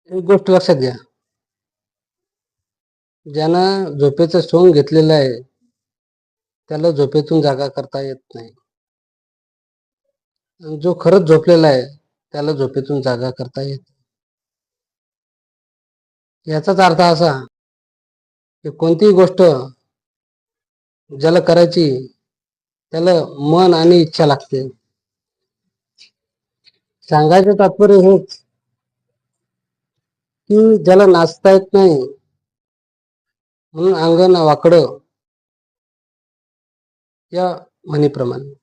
एक गोष्ट लक्षात घ्या, ज्यानं झोपेचं सोंग घेतलेलं आहे त्याला झोपेतून जागा करता येत नाही. जो खरंच झोपलेला आहे त्याला झोपेतून जागा करता येत. याचाच अर्थ असा की कोणतीही गोष्ट ज्याला करायची त्याला मन आणि इच्छा लागते. सांगायचं तात्पर्य हेच की ज्याला नाचता येत नाही म्हणून अंगण वाकडं, या म्हणीप्रमाणे